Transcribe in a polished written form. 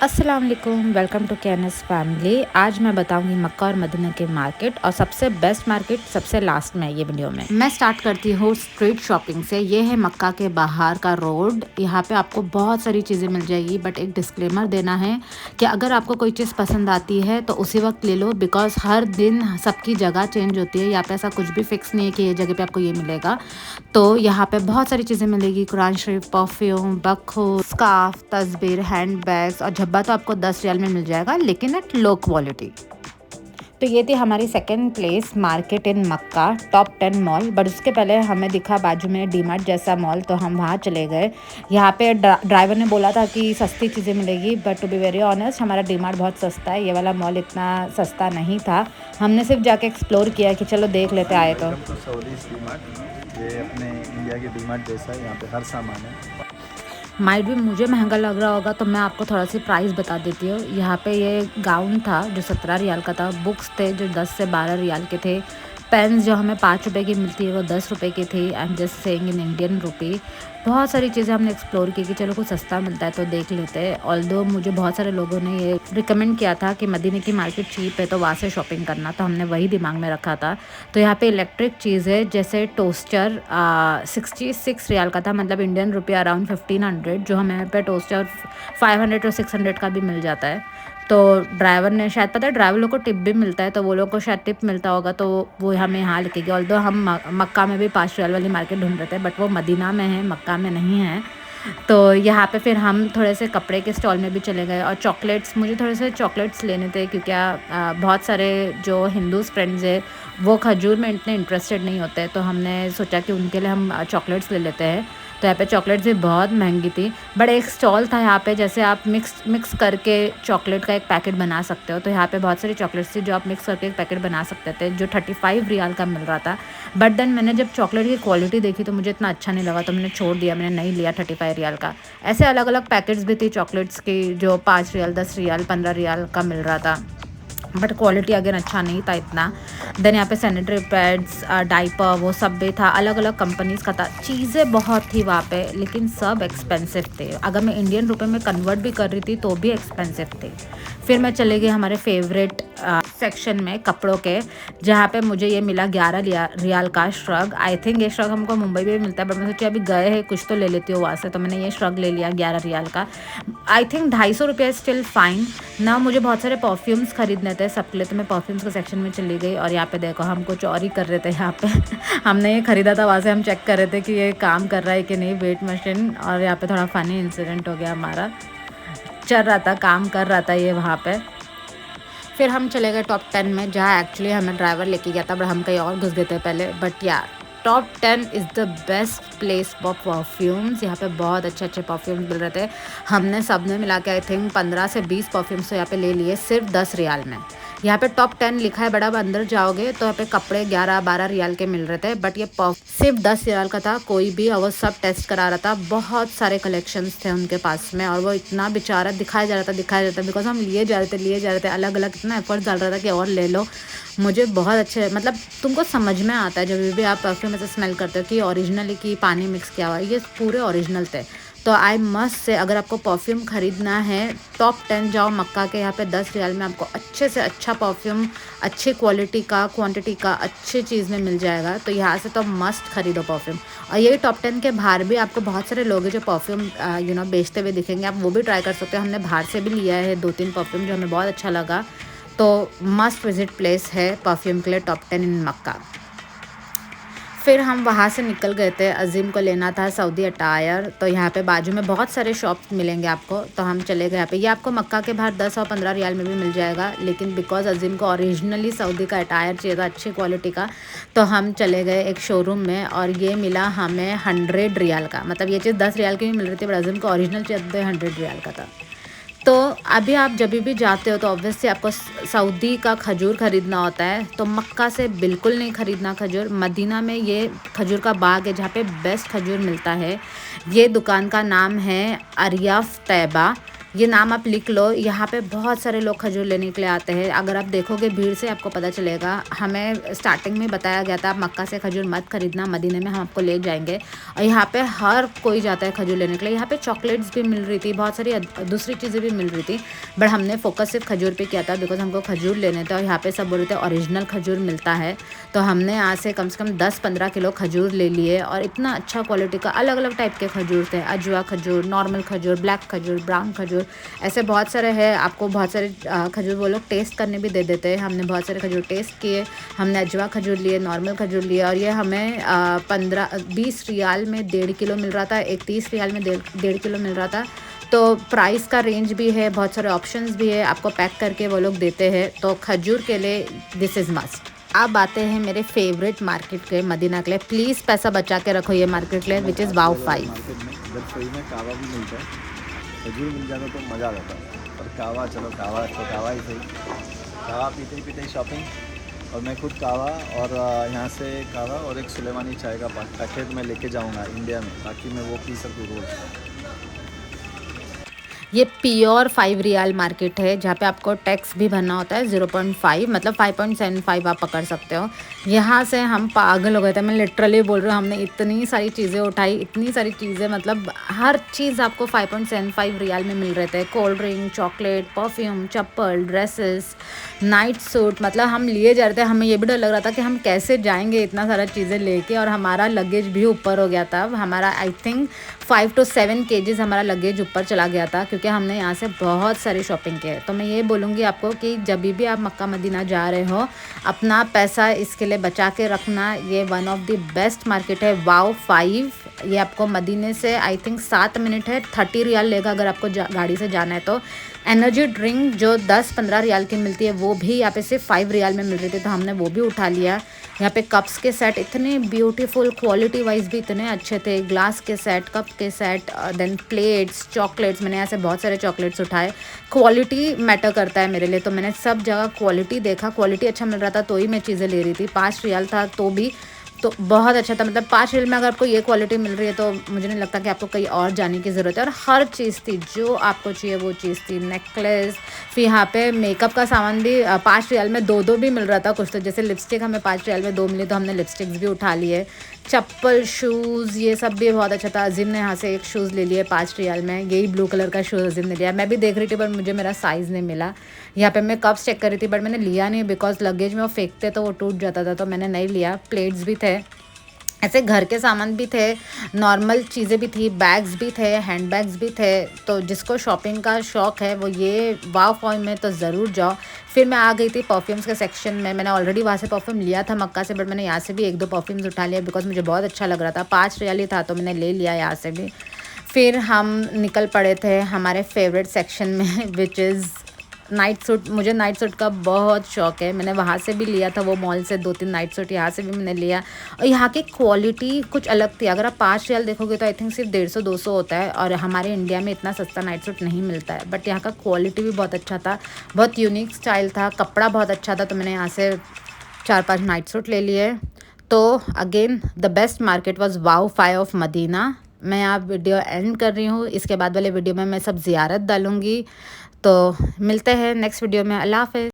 अस्सलाम वालेकुम, welcome to कैनस family. आज मैं बताऊंगी मक्का और मदीना के मार्केट और सबसे बेस्ट मार्केट सबसे लास्ट में ये वीडियो में। मैं स्टार्ट करती हूँ स्ट्रीट शॉपिंग से। ये है मक्का के बाहर का रोड। यहाँ पे आपको बहुत सारी चीज़ें मिल जाएगी, बट एक डिस्क्लेमर देना है कि अगर आपको कोई चीज़ पसंद आती है तो उसी वक्त ले लो, बिकॉज हर दिन सबकी जगह चेंज होती है। यहाँ पे ऐसा कुछ भी फिक्स नहीं है कि ये जगह पे आपको ये मिलेगा। तो यहाँ पे बहुत सारी चीज़ें मिलेगी, कुरान शरीफ, परफ्यूम, बखो, स्कार्फ, तस्बीर, हैंड बैग्स और झब्बा तो आपको 10 रियाल में मिल जाएगा, लेकिन एट लो क्वालिटी। तो ये थी हमारी second place, market in Mecca, top 10 mall. But उसके पहले हमें दिखा बाजू में डीमार्ट जैसा मॉल, तो हम वहाँ चले गए। यहाँ पे ड्राइवर ने बोला था कि सस्ती चीज़ें मिलेगी, but to be very honest हमारा डीमार्ट बहुत सस्ता है। ये वाला मॉल इतना सस्ता नहीं था। हमने सिर्फ जाके एक्सप्लोर किया कि चलो देख लेते आए तो। ये अपने इंडिया के डीमार्ट जैसा है, यहाँ पे हर सामान है। माइट भी मुझे महंगा लग रहा होगा, तो मैं आपको थोड़ा सी प्राइस बता देती हूँ। यहाँ पे ये गाउन था जो 17 रियाल का था, बुक्स थे जो 10 से 12 रियाल के थे, पेन्स जो हमें 5 रुपये की मिलती है वो 10 रुपये की थी। I am just saying in Indian rupee. बहुत सारी चीज़ें हमने एक्सप्लोर की कि चलो कुछ सस्ता मिलता है तो देख लेते हैं। ऑल्दो मुझे बहुत सारे लोगों ने ये रिकमेंड किया था कि मदीने की मार्केट चीप है तो वहाँ से शॉपिंग करना, तो हमने वही दिमाग में रखा था। तो यहाँ पे इलेक्ट्रिक चीज़ें जैसे टोस्टर 66 रियाल का था, मतलब इंडियन रुपया अराउंड 1500, जो हमें यहाँ पे टोस्टर 500 और 600 का भी मिल जाता है। तो ड्राइवर ने शायद, पता है ड्राइवर लोग को टिप भी मिलता है, तो वो लोग को शायद टिप मिलता होगा, तो वो हमें यहाँ लेके गया। ऑल्दो हम मक्का में भी 5 रियाल वाली मार्केट ढूंढ रहे थे, बट वो मदीना में है, मक्का में नहीं है। तो यहाँ पे फिर हम थोड़े से कपड़े के स्टॉल में भी चले गए और चॉकलेट्स, मुझे थोड़े से चॉकलेट्स लेने थे क्योंकि बहुत सारे जो हिंदूज़ फ्रेंड्स है वो खजूर में इतने इंटरेस्टेड नहीं होते, तो हमने सोचा कि उनके लिए हम चॉकलेट्स ले लेते हैं। तो यहाँ पे चॉकलेट्स भी बहुत महंगी थी, बट एक स्टॉल था यहाँ पे जैसे आप मिक्स करके चॉकलेट का एक पैकेट बना सकते हो। तो यहाँ पे बहुत सारी चॉकलेट्स थी जो आप मिक्स करके एक पैकेट बना सकते थे, जो 35 रियाल का मिल रहा था। बट देन मैंने जब चॉकलेट की क्वालिटी देखी तो मुझे इतना अच्छा नहीं लगा, तो मैंने छोड़ दिया, मैंने नहीं लिया 35 रियाल का। ऐसे अलग अलग पैकेट्स भी थी चॉकलेट्स की जो 5 रियाल, 10 रियाल, 15 रियाल का मिल रहा था, बट क्वालिटी अगेन अच्छा नहीं था इतना। देन यहाँ पे सैनिटरी पैड्स, डाइपर, वो सब भी था, अलग अलग कंपनीज़ का था। चीज़ें बहुत थी वहाँ पे, लेकिन सब एक्सपेंसिव थे। अगर मैं इंडियन रुपए में कन्वर्ट भी कर रही थी तो भी एक्सपेंसिव थे। फिर मैं चले गई हमारे फेवरेट सेक्शन में कपड़ों के, जहाँ पे मुझे ये मिला 11 रियाल का श्रग। आई थिंक ये श्रग हमको मुंबई में भी मिलता है, बट मैं सोची अभी गए हैं कुछ तो ले लेती हूँ वहाँ से, तो मैंने ये श्रग ले लिया 11 रियाल का। आई थिंक 250 रुपये स्टिल फाइन ना। मुझे बहुत सारे परफ्यूम्स खरीदने थे सबके लिए, तो मैं परफ्यूम्स के सेक्शन में चली गई और यहाँ पे देखो हम कुछ और ही कर रहे थे यहाँ पे हमने ये ख़रीदा था, वहाँ से हम चेक कर रहे थे कि ये काम कर रहा है कि नहीं, वेट मशीन। और यहाँ पे थोड़ा फ़नी इंसिडेंट हो गया, हमारा चल रहा था, काम कर रहा था ये वहाँ पे। फिर हम चले गए टॉप 10 में, जहाँ एक्चुअली हमें ड्राइवर लेके गया था, बट हम कहीं और घुस गए थे पहले। बट या top 10 is the best place for perfumes. यहाँ पे बहुत अच्छे अच्छे परफ्यूम्स मिल रहे थे। हमने सब ने मिला के आई थिंक 15 से 20 परफ्यूम्स तो यहाँ पे ले लिए सिर्फ 10 रियाल में। यहाँ पे टॉप 10 लिखा है, बड़ा अंदर जाओगे तो यहाँ पे कपड़े 11-12 रियाल के मिल रहे थे, बट ये सिर्फ 10 रियाल का था कोई भी, और वो सब टेस्ट करा रहा था। बहुत सारे कलेक्शंस थे उनके पास में, और वो इतना बेचारा दिखाया जा रहा था बिकॉज हम लिए जा रहे थे अलग अलग, इतना एफर्ट डाल रहा था कि और ले लो। मुझे बहुत अच्छे, मतलब तुमको समझ में आता है जब भी आप परफ्यूम ऐसे स्मेल करते हो कि ओरिजिनल की पानी मिक्स किया हुआ है, ये पूरे ओरिजिनल थे। तो आई मस्ट से अगर आपको परफ्यूम ख़रीदना है टॉप 10 जाओ मक्का के। यहाँ पे 10 रियाल में आपको अच्छे से अच्छा परफ्यूम, अच्छी क्वालिटी का, क्वांटिटी का, अच्छी चीज़ में मिल जाएगा। तो यहाँ से तो मस्ट खरीदो परफ्यूम। और यही टॉप 10 के बाहर भी आपको बहुत सारे लोग हैं जो परफ्यूम बेचते हुए दिखेंगे, आप वो भी ट्राई कर सकते हो। हमने बाहर से भी लिया है 2-3 परफ्यूम जो हमें बहुत अच्छा लगा। तो मस्ट विजिट प्लेस है परफ्यूम के लिए टॉप 10 इन मक्का। फिर हम वहाँ से निकल गए थे, अजीम को लेना था सऊदी अटायर। तो यहाँ पे बाजू में बहुत सारे शॉप्स मिलेंगे आपको, तो हम चले गए यहाँ पे। ये आपको मक्का के बाहर 10 और 15 रियाल में भी मिल जाएगा, लेकिन बिकॉज अजीम को ओरिजिनली सऊदी का अटायर चाहिए था अच्छी क्वालिटी का, तो हम चले गए एक शोरूम में और ये मिला हमें 100 रियाल का। मतलब ये चीज़ 10 रियाल की भी मिल रही थी, बट अजीम को ओरिजिनल चाहिए 100 रियाल का था। तो अभी आप जब भी जाते हो तो ऑब्वियसली आपको सऊदी का खजूर ख़रीदना होता है, तो मक्का से बिल्कुल नहीं ख़रीदना खजूर। मदीना में ये खजूर का बाग है जहाँ पे बेस्ट खजूर मिलता है। ये दुकान का नाम है अरियाफ तैयबा। ये नाम आप लिख लो। यहाँ पे बहुत सारे लोग खजूर लेने के लिए आते हैं। अगर आप देखोगे भीड़ से आपको पता चलेगा। हमें स्टार्टिंग में बताया गया था आप मक्का से खजूर मत खरीदना, मदीने में हम आपको ले जाएंगे। और यहाँ पे हर कोई जाता है खजूर लेने के लिए। यहाँ पे चॉकलेट्स भी मिल रही थी, बहुत सारी दूसरी चीज़ें भी मिल रही थी, बट हमने फोकस सिर्फ खजूर पे किया था बिकॉज हमको खजूर लेने थे। और यहाँ पे सब बोल रहे थे ओरिजिनल खजूर मिलता है, तो हमने यहाँ से कम 10-15 किलो खजूर ले लिए। और इतना अच्छा क्वालिटी का अलग अलग टाइप के खजूर थे, अजवा खजूर, नॉर्मल खजूर, ब्लैक खजूर, ब्राउन खजूर, ऐसे बहुत सारे हैं। आपको बहुत सारे खजूर वो लोग टेस्ट करने भी दे देते हैं। हमने बहुत सारे खजूर टेस्ट किए। हमने अजवा खजूर लिए, नॉर्मल खजूर लिए, और ये हमें 15-20 रियाल में 1.5 किलो मिल रहा था, एक 30 रियाल में 1.5 किलो मिल रहा था। तो प्राइस का रेंज भी है, बहुत सारे ऑप्शंस भी है, आपको पैक करके वो लोग देते हैं। तो खजूर के लिए दिस इज़ मस्ट। अब आते हैं मेरे फेवरेट मार्केट के, मदीना के लिए। प्लीज़ पैसा बचा के रखो ये मार्केट के लिए, विच इज़ वाओ 5। मार्केट में इधर फ्री में कावा भी मिलता है, खजूर मिल जाता तो मज़ा आ जाता। और कावा, चलो कावा तो कावा ही सही, कावा पीते ही शॉपिंग। और मैं खुद कावा और यहाँ से कावा और एक सुलेमानी चाय का पैकेट में लेके जाऊँगा इंडिया में, ताकि मैं वो पी सकूँ रोज़। ये प्योर 5 रियाल मार्केट है, जहाँ पे आपको टैक्स भी भरना होता है 0.5, मतलब 5.75 आप पकड़ सकते हो। यहाँ से हम पागल हो गए थे, मैं लिटरली बोल रही हूँ। हमने इतनी सारी चीज़ें उठाई, इतनी सारी चीज़ें, मतलब हर चीज़ आपको 5.75 रियाल में मिल रहे थे। कोल्ड ड्रिंक, चॉकलेट, परफ्यूम, चप्पल, ड्रेसेस, नाइट सूट, मतलब हम लिए जा रहे थे। हमें ये भी डर लग रहा था कि हम कैसे जाएंगे इतना सारा चीज़ें लेके। और हमारा लगेज भी ऊपर हो गया था। हमारा आई थिंक 5 to 7 kgs हमारा लगेज ऊपर चला गया था, क्योंकि हमने यहाँ से बहुत सारी शॉपिंग की है। तो मैं ये बोलूँगी आपको कि जब भी आप मक्का मदीना जा रहे हो, अपना पैसा इसके लिए बचा के रखना। ये one of the best market है, वाओ 5। ये आपको मदीने से आई थिंक 7 मिनट है, 30 रियाल लेगा अगर आपको गाड़ी से जाना है तो। एनर्जी ड्रिंक जो 10-15 रियाल की मिलती है, वो भी यहाँ पे सिर्फ 5 रियाल में मिल रही थी, तो हमने वो भी उठा लिया। यहाँ पे कप्स के सेट इतने ब्यूटीफुल, क्वालिटी वाइज भी इतने अच्छे थे। ग्लास के सेट, कप के सेट, देन प्लेट्स, चॉकलेट्स। मैंने यहाँ से बहुत सारे चॉकलेट्स उठाए। क्वालिटी मैटर करता है मेरे लिए, तो मैंने सब जगह क्वालिटी देखा। क्वालिटी अच्छा मिल रहा था तो ही मैं चीज़ें ले रही थी। 5 रियाल था तो भी तो बहुत अच्छा था। मतलब 5 रियाल में अगर आपको ये क्वालिटी मिल रही है तो मुझे नहीं लगता कि आपको कहीं और जाने की ज़रूरत है। और हर चीज़ थी जो आपको चाहिए, वो चीज़ थी। नेकलेस, फिर यहाँ पे मेकअप का सामान भी 5 रियाल में 2 भी मिल रहा था कुछ तो। जैसे लिपस्टिक हमें 5 रियाल में 2 मिली, तो हमने लिपस्टिक्स भी उठा लिए। चप्पल, शूज़, ये सब भी बहुत अच्छा था। अजीम ने यहाँ से एक शूज़ ले लिए 5 रियाल में, यही ब्लू कलर का शूज़ अजीम ने लिया। मैं भी देख रही थी पर मुझे मेरा साइज़ नहीं मिला। यहाँ पे मैं कप्स चेक कर रही थी बट मैंने लिया नहीं, बिकॉज लगेज में वो फेंकते तो वो टूट जाता था, तो मैंने नहीं लिया। प्लेट्स भी थे, ऐसे घर के सामान भी थे, नॉर्मल चीज़ें भी थी, बैग्स भी थे, हैंड बैग्स भी थे। तो जिसको शॉपिंग का शौक़ है वो ये वाओ 5 में तो ज़रूर जाओ। फिर मैं आ गई थी परफ्यूम्स के सेक्शन में। मैंने ऑलरेडी वहाँ से परफ्यूम लिया था मक्का से, बट मैंने यहाँ से भी 1-2 परफ्यूम्स उठा लिया बिकॉज मुझे बहुत अच्छा लग रहा था। 5 रियाल ही था तो मैंने ले लिया यहाँ से भी। फिर हम निकल पड़े थे हमारे फेवरेट सेक्शन में, विच इज़ नाइट सूट। मुझे नाइट सूट का बहुत शौक है। मैंने वहाँ से भी लिया था, वो मॉल से 2-3 नाइट सूट यहाँ से भी मैंने लिया। और यहाँ की क्वालिटी कुछ अलग थी। अगर आप 5 रियाल देखोगे तो आई थिंक सिर्फ 150-200 होता है, और हमारे इंडिया में इतना सस्ता नाइट सूट नहीं मिलता है। बट यहाँ का क्वालिटी भी बहुत अच्छा था, बहुत यूनिक स्टाइल था, कपड़ा बहुत अच्छा था। तो मैंने यहाँ से 4-5 नाइट सूट ले लिए। तो again the best market was wow 5 of Madina. मैं यहाँ वीडियो एंड कर रही हूँ। इसके बाद वाले वीडियो में मैं सब ज़ियारत डालूँगी। तो मिलते हैं नेक्स्ट वीडियो में। अल्लाह हाफ़िज़।